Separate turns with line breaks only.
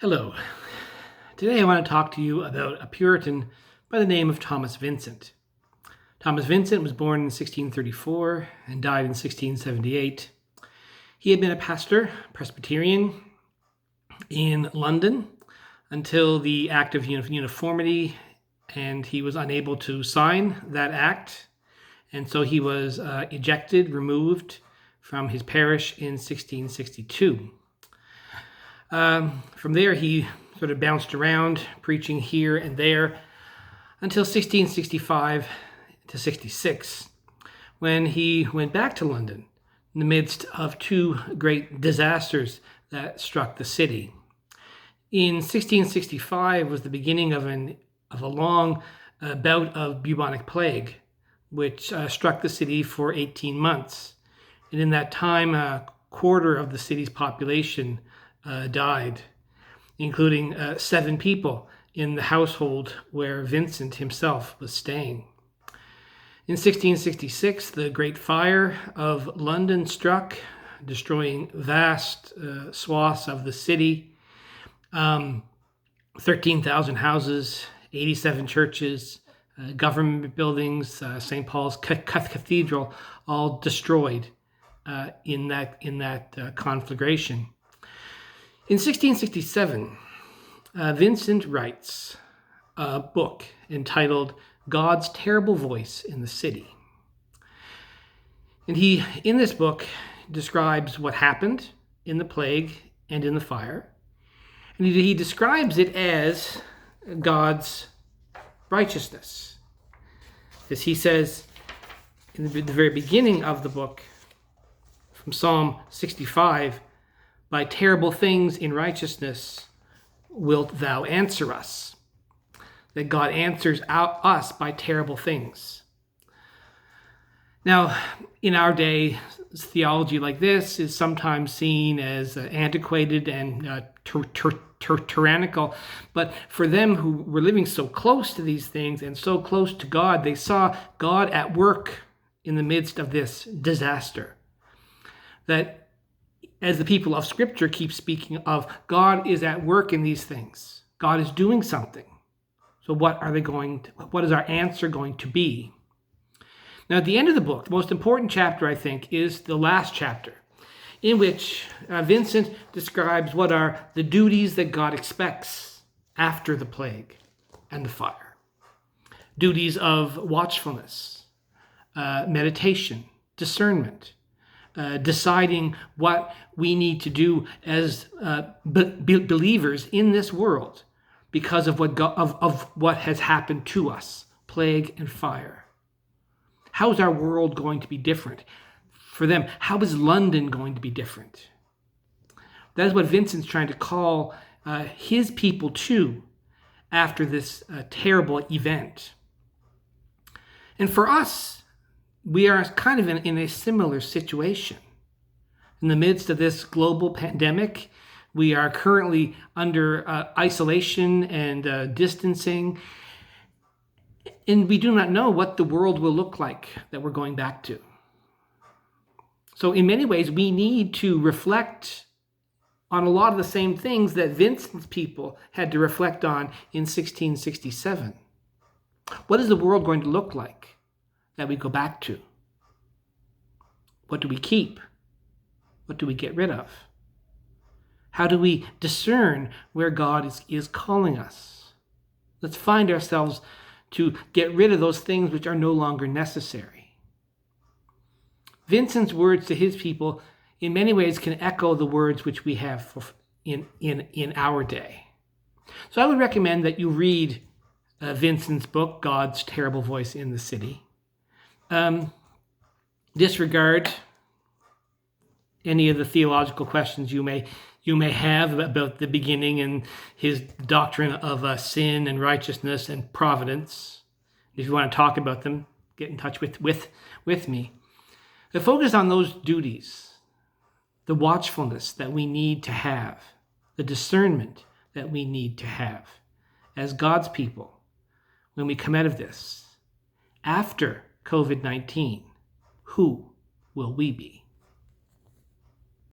Hello. Today I want to talk to you about a Puritan by the name of Thomas Vincent. Thomas Vincent was born in 1634 and died in 1678. He had been a pastor, Presbyterian, in London until the Act of Uniformity, and he was unable to sign that act, and so he was removed from his parish in 1662. From there, he sort of bounced around, preaching here and there, until 1665 to 66, when he went back to London in the midst of two great disasters that struck the city. In 1665 was the beginning of a long bout of bubonic plague, which struck the city for 18 months. And in that time, a quarter of the city's population died, including 7 people in the household where Vincent himself was staying. In 1666, the Great Fire of London struck, destroying vast swaths of the city, 13,000 houses, 87 churches, government buildings, St. Paul's Cathedral, all destroyed in that conflagration. In 1667, Vincent writes a book entitled God's Terrible Voice in the City. And he, in this book, describes what happened in the plague and in the fire. And he describes it as God's righteousness. As he says in the very beginning of the book, from Psalm 65, "By terrible things in righteousness wilt thou answer us." That God answers us by terrible things. Now, in our day, theology like this is sometimes seen as antiquated and tyrannical, but for them who were living so close to these things and so close to God, they saw God at work in the midst of this disaster. That as the people of Scripture keep speaking of, God is at work in these things. God is doing something. So what is our answer going to be? Now, at the end of the book, the most important chapter, I think, is the last chapter, in which Vincent describes what are the duties that God expects after the plague and the fire. Duties of watchfulness, meditation, discernment, deciding what we need to do as believers in this world because of what has happened to us, plague and fire. How is our world going to be different? For them, how is London going to be different? That is what Vincent's trying to call his people to after this terrible event. And for us, we are kind of in a similar situation. In the midst of this global pandemic, we are currently under isolation and distancing, and we do not know what the world will look like that we're going back to. So in many ways, we need to reflect on a lot of the same things that Vincent's people had to reflect on in 1667. What is the world going to look like that we go back to? What do we keep? What do we get rid of? How do we discern where God is calling us? Let's find ourselves to get rid of those things which are no longer necessary. Vincent's words to his people in many ways can echo the words which we have in our day. So I would recommend that you read Vincent's book, God's Terrible Voice in the City. Disregard any of the theological questions you may have about the beginning and his doctrine of sin and righteousness and providence. If you want to talk about them, get in touch with me. But focus on those duties, the watchfulness that we need to have, the discernment that we need to have as God's people when we come out of this. After COVID-19, who will we be?